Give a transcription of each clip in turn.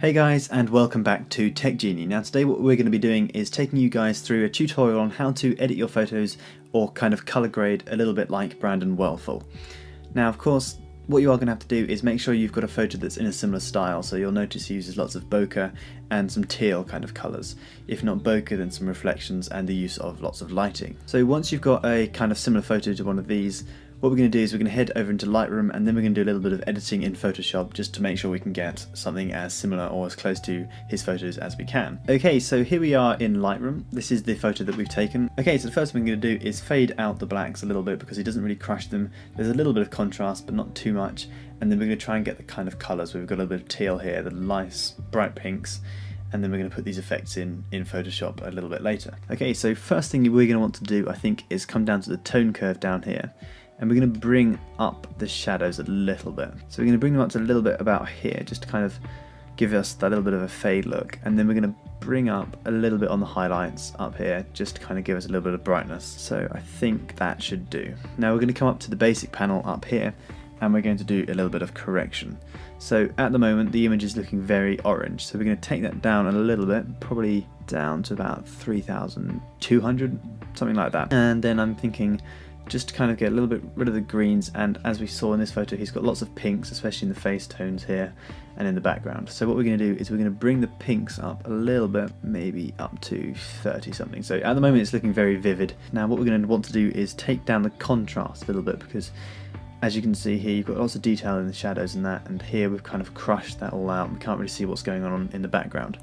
Hey guys, and welcome back to Tech Genie. Now today what we're going to be doing is taking you guys through a tutorial on how to edit your photos or kind of color grade a little bit like Brandon Woelfe. Now of course what you are going to have to do is make sure you've got a photo that's in a similar style, so you'll notice he uses lots of bokeh and some teal kind of colours. If not bokeh, then some reflections and the use of lots of lighting. So once you've got a kind of similar photo to one of these, what we're going to do is we're going to head over into Lightroom and then we're going to do a little bit of editing in Photoshop just to make sure we can get something as similar or as close to his photos as we can. Okay, so here we are in Lightroom. This is the photo that we've taken. Okay, so the first thing we're going to do is fade out the blacks a little bit because he doesn't really crush them. There's a little bit of contrast but not too much, and then we're going to try and get the kind of colours. We've got a little bit of teal here, the nice bright pinks, and then we're going to put these effects in Photoshop a little bit later. Okay, so first thing we're going to want to do, I think, is come down to the tone curve down here. And we're going to bring up the shadows a little bit. So we're going to bring them up to a little bit about here, just to kind of give us that little bit of a fade look. And then we're going to bring up a little bit on the highlights up here, just to kind of give us a little bit of brightness. So I think that should do. Now we're going to come up to the basic panel up here, and we're going to do a little bit of correction. So at the moment the image is looking very orange, so we're going to take that down a little bit, probably down to about 3200, something like that. And then I'm thinking just to kind of get a little bit rid of the greens, and as we saw in this photo he's got lots of pinks, especially in the face tones here and in the background. So what we're going to do is we're going to bring the pinks up a little bit, maybe up to 30 something. So at the moment it's looking very vivid. Now what we're going to want to do is take down the contrast a little bit, because as you can see here you've got lots of detail in the shadows and that, and here we've kind of crushed that all out. We can't really see what's going on in the background.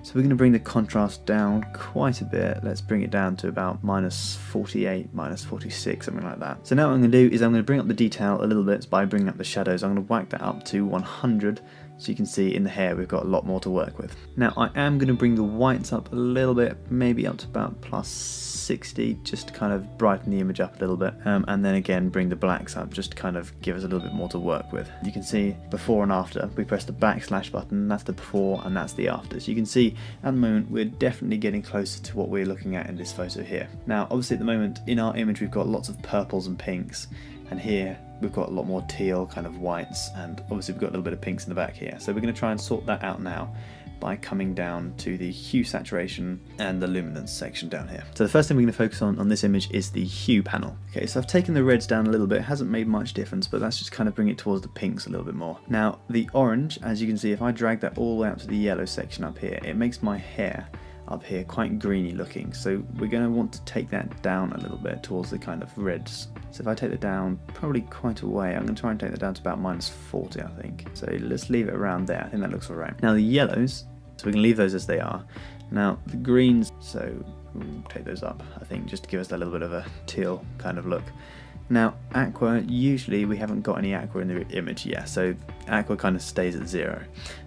So we're going to bring the contrast down quite a bit. Let's bring it down to about -48, -46, something like that. So now what I'm going to do is I'm going to bring up the detail a little bit by bringing up the shadows. I'm going to whack that up to 100, so you can see in the hair we've got a lot more to work with. Now I am going to bring the whites up a little bit, maybe up to about +60, just to kind of brighten the image up a little bit, and then again bring the blacks up just to kind of give us a little bit more to work with. You can see before and after. We press the backslash button, that's the before and that's the after. So you can see at the moment we're definitely getting closer to what we're looking at in this photo here. Now obviously at the moment in our image we've got lots of purples and pinks, and here we've got a lot more teal kind of whites, and obviously we've got a little bit of pinks in the back here. So we're going to try and sort that out now by coming down to the hue, saturation and the luminance section down here. So the first thing we're going to focus on this image is the hue panel. Okay, so I've taken the reds down a little bit. It hasn't made much difference, but that's just kind of bring it towards the pinks a little bit more. Now the orange, as you can see, if I drag that all the way up to the yellow section up here, it makes my hair up here quite greeny looking, so we're going to want to take that down a little bit towards the kind of reds. So if I take that down probably quite a way, I'm going to try and take that down to about -40, I think. So let's leave it around there. I think that looks alright. Now the yellows, so we can leave those as they are. Now the greens, so we'll take those up, I think, just to give us that little bit of a teal kind of look. Now aqua, usually we haven't got any aqua in the image yet, so aqua kind of stays at 0.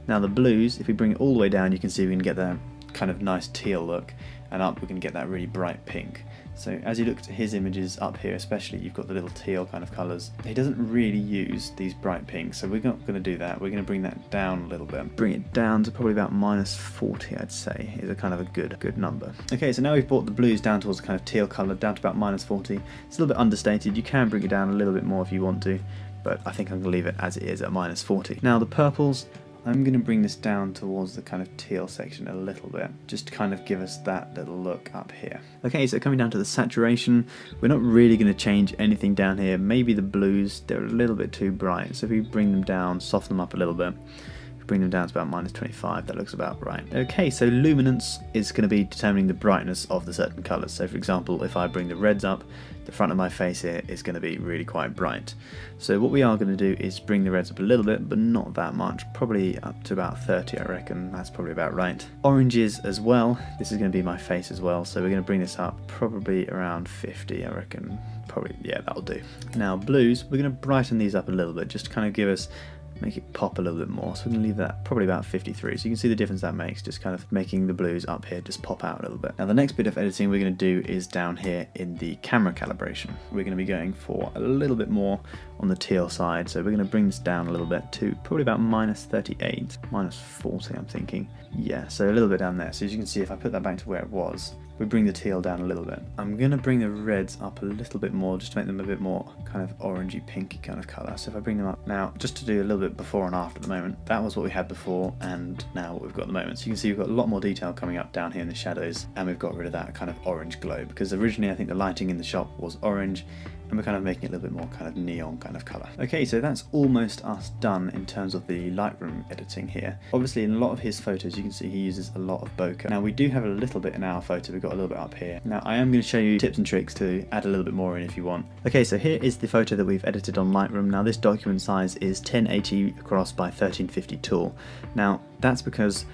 Now the blues, if we bring it all the way down, you can see we can get that kind of nice teal look, and up we can get that really bright pink. So as you look at his images up here especially, you've got the little teal kind of colours. He doesn't really use these bright pinks, so we're not going to do that. We're going to bring that down a little bit. Bring it down to probably about -40, I'd say, is a kind of a good number. Okay, so now we've brought the blues down towards the kind of teal colour, down to about -40. It's a little bit understated. You can bring it down a little bit more if you want to, but I think I'm going to leave it as it is at -40. Now the purples, I'm going to bring this down towards the kind of teal section a little bit, just to kind of give us that little look up here. Okay, so coming down to the saturation, we're not really going to change anything down here. Maybe the blues, they're a little bit too bright, so if we bring them down, soften them up a little bit, bring them down to about -25, that looks about right. Okay, so luminance is going to be determining the brightness of the certain colours. So for example, if I bring the reds up, the front of my face here is going to be really quite bright. So what we are going to do is bring the reds up a little bit, but not that much, probably up to about 30, I reckon. That's probably about right. Oranges as well, this is going to be my face as well, so we're going to bring this up probably around 50, I reckon. Probably, yeah, that'll do. Now blues, we're going to brighten these up a little bit, just to kind of give us, make it pop a little bit more. So we're going to leave that probably about 53. So you can see the difference that makes, just kind of making the blues up here just pop out a little bit. Now the next bit of editing we're going to do is down here in the camera calibration. We're going to be going for a little bit more on the teal side. So we're going to bring this down a little bit to probably about -38, -40 I'm thinking. Yeah, so a little bit down there. So as you can see, if I put that back to where it was, we bring the teal down a little bit. I'm going to bring the reds up a little bit more just to make them a bit more kind of orangey pinky kind of colour. So if I bring them up now, just to do a little bit before and after at the moment, that was what we had before and now what we've got at the moment. So you can see we've got a lot more detail coming up down here in the shadows, and we've got rid of that kind of orange glow, because originally I think the lighting in the shop was orange, and we're kind of making it a little bit more kind of neon kind of colour. Okay, so that's almost us done in terms of the Lightroom editing here. Obviously in a lot of his photos you can see he uses a lot of bokeh. Now we do have a little bit in our photo, we've got a little bit up here. Now I am going to show you tips and tricks to add a little bit more in if you want. Okay, so here is the photo that we've edited on Lightroom. Now this document size is 1080 across by 1350 tool. Now that's because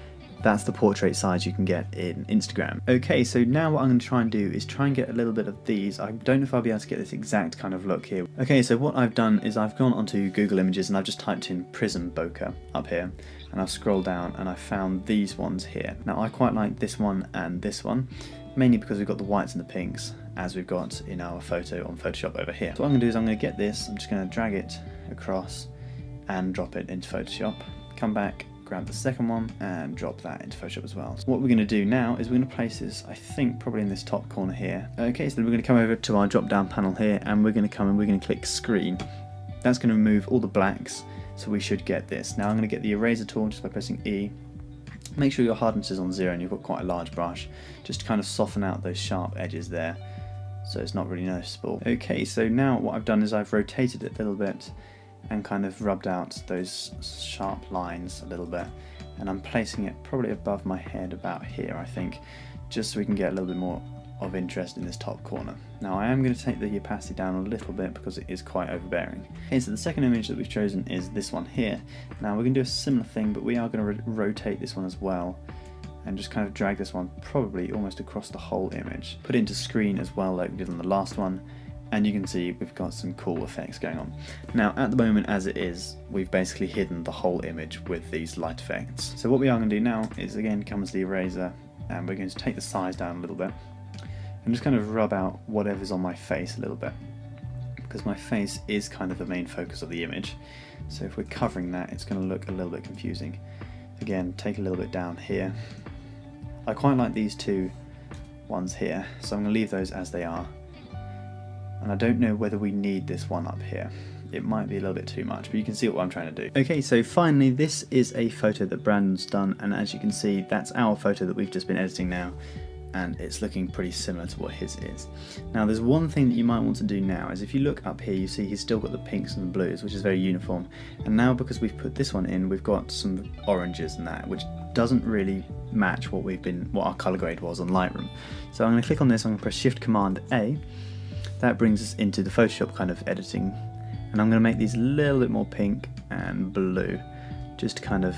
that's the portrait size you can get in Instagram. Okay, so now what I'm going to try and do is try and get a little bit of these. I don't know if I'll be able to get this exact kind of look here. Okay, so what I've done is I've gone onto Google Images and I've just typed in prism bokeh up here, and I've scrolled down and I found these ones here. Now I quite like this one and this one, mainly because we've got the whites and the pinks as we've got in our photo on Photoshop over here. So what I'm going to do is I'm going to get this, I'm just going to drag it across and drop it into Photoshop, come back, grab the second one and drop that into Photoshop as well. So what we're going to do now is we're going to place this, I think, probably in this top corner here. Okay, so then we're going to come over to our drop down panel here and we're going to come and we're going to click screen. That's going to remove all the blacks, so we should get this. Now I'm going to get the eraser tool just by pressing E. Make sure your hardness is on 0 and you've got quite a large brush, just to kind of soften out those sharp edges there so it's not really noticeable. Okay, so now what I've done is I've rotated it a little bit and kind of rubbed out those sharp lines a little bit, and I'm placing it probably above my head about here, I think, just so we can get a little bit more of interest in this top corner. Now I am going to take the opacity down a little bit because it is quite overbearing. Okay, so the second image that we've chosen is this one here. Now we're going to do a similar thing, but we are going to rotate this one as well and just kind of drag this one probably almost across the whole image. Put it into screen as well like we did on the last one, and you can see we've got some cool effects going on. Now at the moment as it is, we've basically hidden the whole image with these light effects. So what we are going to do now is again come to the eraser and we're going to take the size down a little bit and just kind of rub out whatever's on my face a little bit, because my face is kind of the main focus of the image. So if we're covering that, it's going to look a little bit confusing. Again, take a little bit down here. I quite like these two ones here, so I'm going to leave those as they are. And I don't know whether we need this one up here. It might be a little bit too much, but you can see what I'm trying to do. Okay, so finally this is a photo that Brandon's done, and as you can see that's our photo that we've just been editing now, and it's looking pretty similar to what his is. Now there's one thing that you might want to do now is if you look up here you see he's still got the pinks and the blues, which is very uniform, and now because we've put this one in we've got some oranges and that, which doesn't really match what our colour grade was on Lightroom. So I'm going to click on this, I'm going to press Shift Command A. That brings us into the Photoshop kind of editing, and I'm going to make these a little bit more pink and blue just to kind of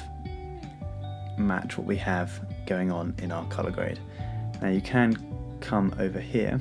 match what we have going on in our colour grade. Now you can come over here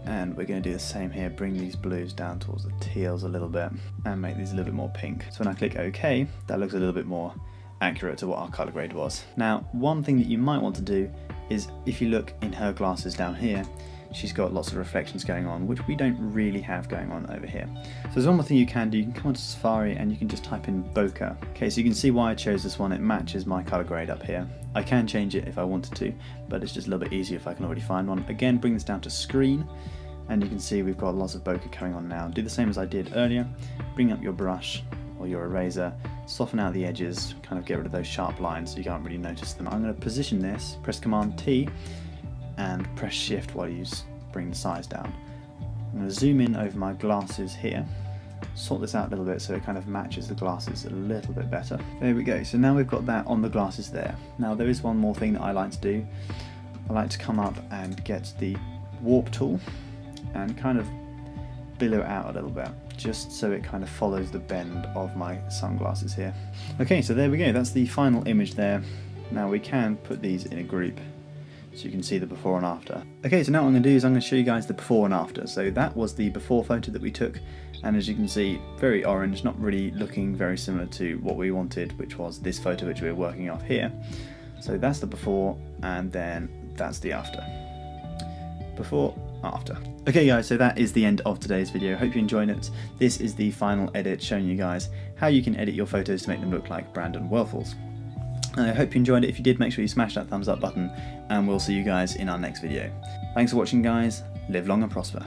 and we're going to do the same here, bring these blues down towards the teals a little bit and make these a little bit more pink. So when I click OK, that looks a little bit more accurate to what our colour grade was. Now one thing that you might want to do is if you look in her glasses down here, she's got lots of reflections going on, which we don't really have going on over here. So there's one more thing you can do, you can come onto Safari and you can just type in bokeh. Okay, so you can see why I chose this one, it matches my colour grade up here. I can change it if I wanted to, but it's just a little bit easier if I can already find one. Again, bring this down to screen, and you can see we've got lots of bokeh going on now. Do the same as I did earlier, bring up your brush or your eraser, soften out the edges, kind of get rid of those sharp lines so you can't really notice them. I'm going to position this, press Command T, and press Shift while you bring the size down. I'm going to zoom in over my glasses here, sort this out a little bit so it kind of matches the glasses a little bit better. There we go, so now we've got that on the glasses there. Now there is one more thing that I like to do. I like to come up and get the warp tool and kind of billow it out a little bit, just so it kind of follows the bend of my sunglasses here. Okay, so there we go, that's the final image there. Now we can put these in a group so you can see the before and after. Okay, so now what I'm going to do is I'm going to show you guys the before and after. So that was the before photo that we took, and as you can see, very orange, not really looking very similar to what we wanted, which was this photo which we're working off here. So that's the before, and then that's the after. Before, after. Okay guys, so that is the end of today's video. Hope you enjoyed it. This is the final edit showing you guys how you can edit your photos to make them look like Brandon Woelfe's. I hope you enjoyed it. If you did, make sure you smash that thumbs up button, and we'll see you guys in our next video. Thanks for watching, guys. Live long and prosper.